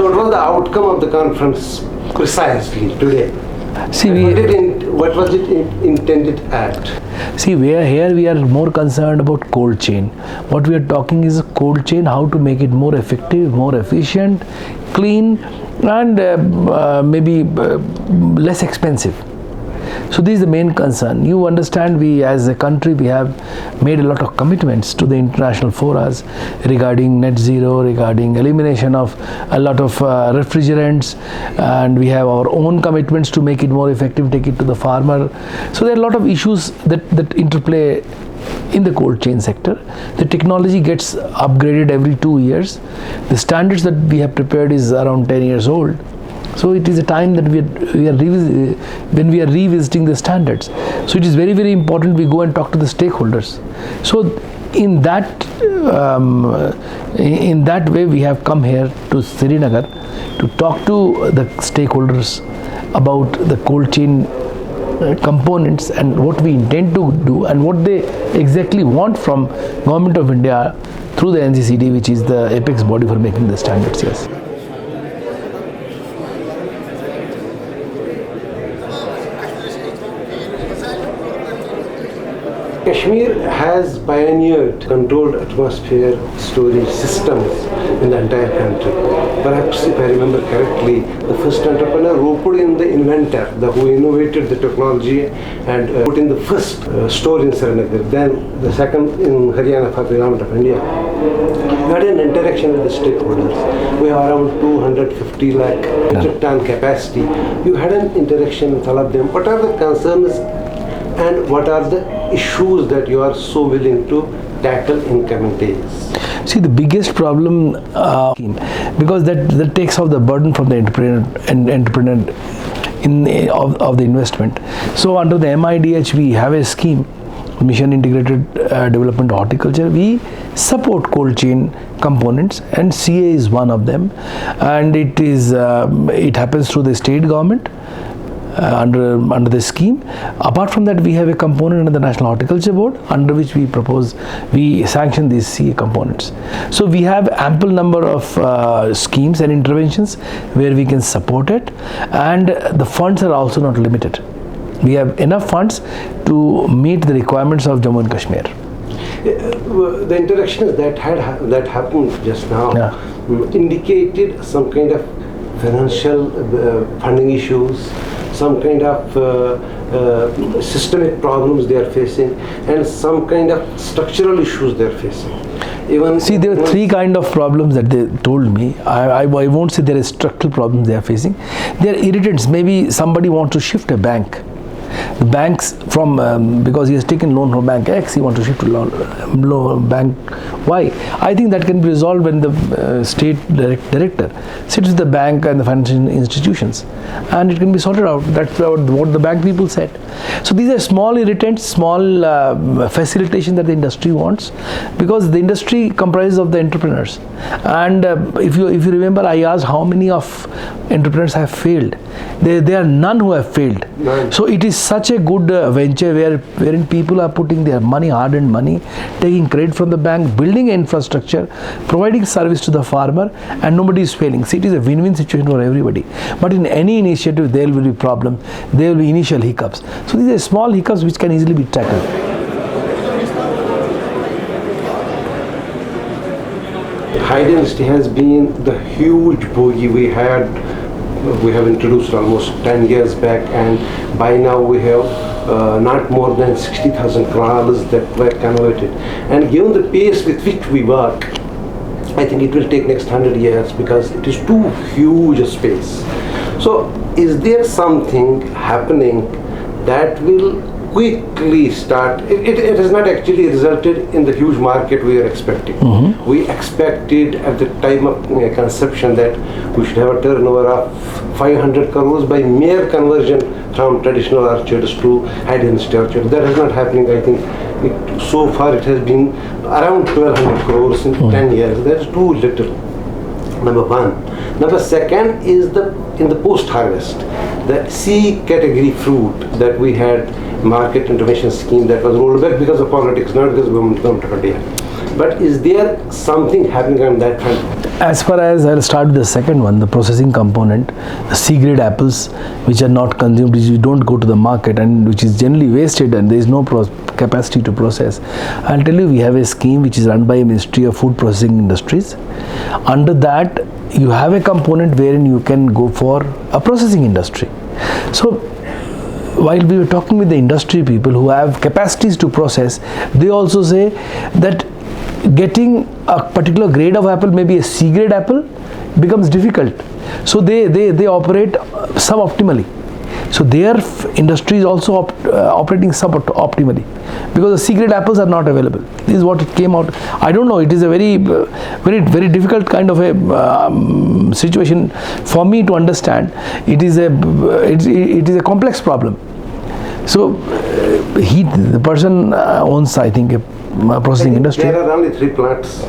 So what was the outcome of the conference precisely today? See, what was it intended at? See, we are more concerned about cold chain. What we are talking is cold chain, how to make it more effective, more efficient, clean, and maybe less expensive. So this is the main concern. You understand, we as a country, we have made a lot of commitments to the international forums regarding net zero, regarding elimination of a lot of refrigerants, and we have our own commitments to make it more effective, take it to the farmer. So there are a lot of issues that interplay in the cold chain sector. The technology gets upgraded every 2 years. The standards that we have prepared is around 10 years old. So it is a time that when we are revisiting the standards. So it is very, very important we go and talk to the stakeholders. So in that way, we have come here to Srinagar to talk to the stakeholders about the cold chain components and what we intend to do and what they exactly want from Government of India through the NCCD, which is the apex body for making the standards. Yes. Kashmir has pioneered controlled atmosphere storage systems in the entire country. Perhaps, if I remember correctly, the first entrepreneur who put in the inventor, who innovated the technology and put in the first store in Srinagar, then the second in Haryana for the Government of India. We had an interaction with the stakeholders. We have around 250 lakh metric ton capacity. You had an interaction with all of them. What are the concerns and what are the issues that you are so willing to tackle in coming days? See, the biggest problem, because that takes off the burden from the entrepreneur of the investment. So under the MIDH, we have a scheme, Mission Integrated Development Horticulture. We support cold chain components, and CA is one of them, and it happens through the state government. Under the scheme. Apart from that, we have a component under the National Horticulture Board, under which we sanction these CA components. So we have ample number of schemes and interventions where we can support it, and the funds are also not limited. We have enough funds to meet the requirements of Jammu and Kashmir. The interactions that happened just now indicated some kind of financial funding issues, some kind of systemic problems they are facing, and some kind of structural issues they are facing. See, there are three kind of problems that they told me. I won't say there are structural problems they are facing. They are irritants. Maybe somebody wants to shift a bank. The banks because he has taken loan from bank X, he wants to shift to bank Y. I think that can be resolved when the state director sits with the bank and the financial institutions, and it can be sorted out. That's what the bank people said. So these are small irritants, small facilitation that the industry wants, because the industry comprises of the entrepreneurs. And if you remember, I asked how many of entrepreneurs have failed. There are none who have failed. None. So it is such a good venture wherein people are putting their money, hard-earned money, taking credit from the bank, building infrastructure, providing service to the farmer, and nobody is failing. See, it is a win-win situation for everybody. But in any initiative, there will be problems. There will be initial hiccups. So these are small hiccups which can easily be tackled. High density has been the huge bogey we have introduced almost 10 years back, and by now we have not more than 60,000 kraals that were converted. And given the pace with which we work, I think it will take next 100 years because it is too huge a space. So is there something happening that will quickly start? It has not actually resulted in the huge market we are expecting. Mm-hmm. We expected at the time of conception that we should have a turnover of 500 crores by mere conversion from traditional orchards to high density orchards. That is not happening. I think so far it has been around 1200 crores in 10 years. That's too little. Number one. Number second is in the post-harvest, the C category fruit that we had market intervention scheme that was rolled back because of politics, not because of government of India. But is there something happening on that front? As far as I'll start with the second one, the processing component, the C grade apples which are not consumed, which you don't go to the market and which is generally wasted and there is no capacity to process. I'll tell you, we have a scheme which is run by Ministry of Food Processing Industries. Under that, you have a component wherein you can go for a processing industry. So while we were talking with the industry people who have capacities to process, they also say that getting a particular grade of apple, maybe a C grade apple, becomes difficult. So they operate suboptimally. So their industry is also operating suboptimally because the C grade apples are not available. This is what it came out. I don't know. It is a very difficult kind of a situation for me to understand. It is a complex problem. So the person owns, I think, a processing industry. There are only 3 plants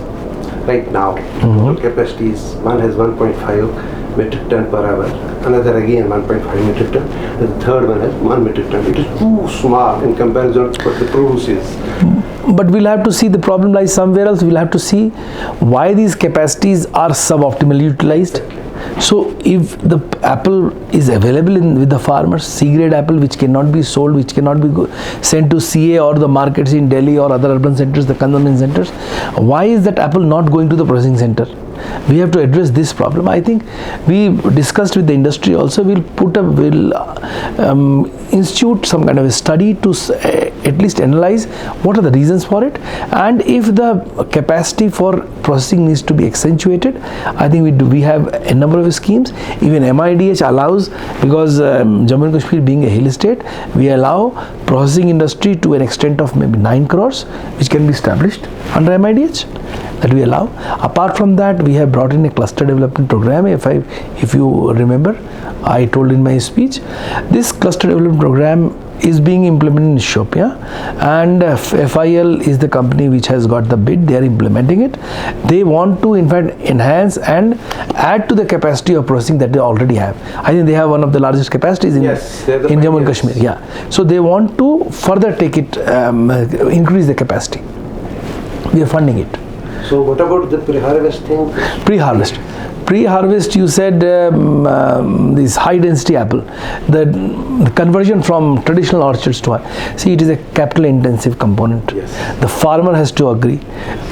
right now. Total capacity is, one has 1.5 metric ton per hour, another again 1.5 metric ton, and the third one has 1 metric ton. It is too small in comparison to what the produce is. But we'll have to see, the problem lies somewhere else. We'll have to see why these capacities are suboptimally utilized. So if the apple is available with the farmers, C grade apple which cannot be sold, which cannot be sent to CA or the markets in Delhi or other urban centers, the consumption centers, why is that apple not going to the processing center? We have to address this problem. I think we discussed with the industry also. We'll institute some kind of a study to at least analyze what are the reasons for it, and if the capacity for processing needs to be accentuated, I think we have a number of schemes. Even MIDH allows, because Jammu and Kashmir being a hill state, we allow processing industry to an extent of maybe 9 crores which can be established under MIDH, that we allow. Apart from that, we have brought in a cluster development program. If you remember, I told in my speech, this cluster development program is being implemented in Shopia, and FIL is the company which has got the bid. They are implementing it. They want to in fact enhance and add to the capacity of processing that they already have. I think they have one of the largest capacities in Jammu and Kashmir. Yeah. So they want to further take it, increase the capacity. We are funding it. So what about the pre-harvest thing? Pre-harvest, you said this high density apple, the conversion from traditional orchards to see, it is a capital intensive component. Yes. The farmer has to agree.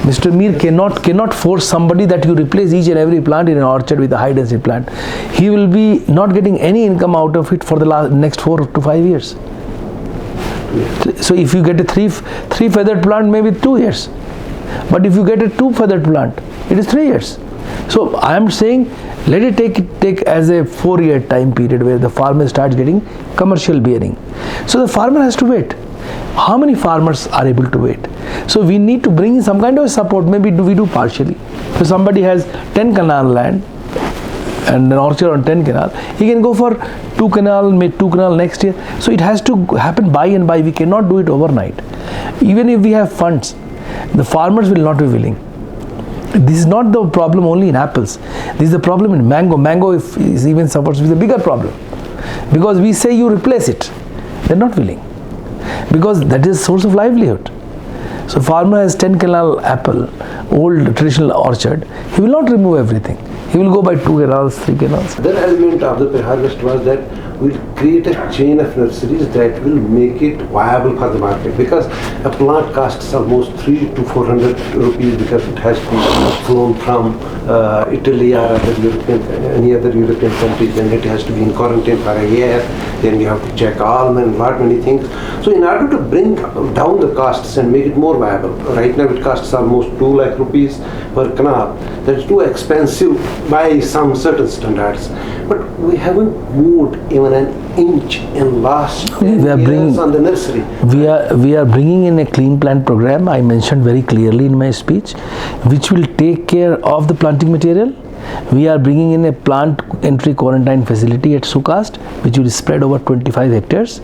Mr. Mir cannot force somebody that you replace each and every plant in an orchard with a high density plant. He will be not getting any income out of it for the next 4 to 5 years. Yes. So if you get a three feathered plant, maybe 2 years. But if you get a 2 feathered plant, it is 3 years. So I am saying, let it take as a 4-year time period where the farmer starts getting commercial bearing. So the farmer has to wait. How many farmers are able to wait? So we need to bring in some kind of support. Maybe we do partially. So somebody has 10 canal land and an orchard on 10 canal, he can go for 2 canal, maybe 2 canal next year. So it has to happen by and by. We cannot do it overnight. Even if we have funds, the farmers will not be willing. This is not the problem only in apples. This is the problem in mango. Mango is even suffers with a bigger problem, because we say you replace it. They're not willing, because that is a source of livelihood. So farmer has 10 canal apple, old traditional orchard. He will not remove everything. He will go by 2 canals, 3 canals. The element of the pre-harvest was that we'll create a chain of nurseries that will make it viable for the market, because a plant costs almost 300 to 400 rupees because it has to be flown from Italy or any other European countries, and it has to be in quarantine for a year. Then you have to check many things. So in order to bring down the costs and make it more viable, right now it costs almost 2 lakh rupees per canal. That's too expensive by some certain standards. But we haven't moved even an inch in last 10 years on the nursery. We are bringing in a clean plant program. I mentioned very clearly in my speech, which will take care of the planting material. We are bringing in a plant entry quarantine facility at Sukast, which will spread over 25 hectares,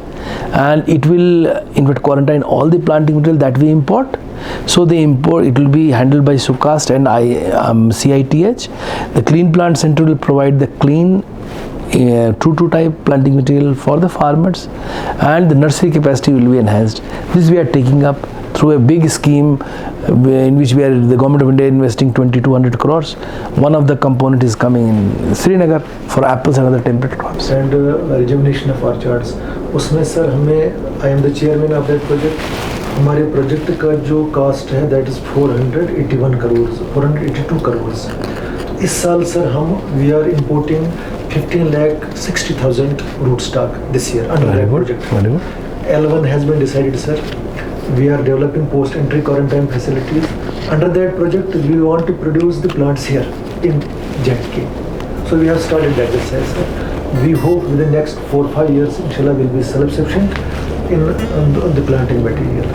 and it will in fact quarantine all the planting material that we import. So the import, it will be handled by Sukast and CITH. The clean plant center will provide the clean true type planting material for the farmers, and the nursery capacity will be enhanced. This we are taking up through a big scheme in which the government of India investing 2200 crores. One of the component is coming in Srinagar for apples and other temperate crops. And rejuvenation of orchards. उसमें sir हमें I am the chairman of that project. हमारे project का जो cast है that is 481 crore 482 crore. इस साल sir हम we are importing 15,60,000 root stock this year under that project. Very good. L1 has been decided, sir. We are developing post-entry quarantine facilities. Under that project, we want to produce the plants here in JK. So we have started that exercise, sir. We hope within the next 4-5 years, inshallah, we'll be self-sufficient in the planting material.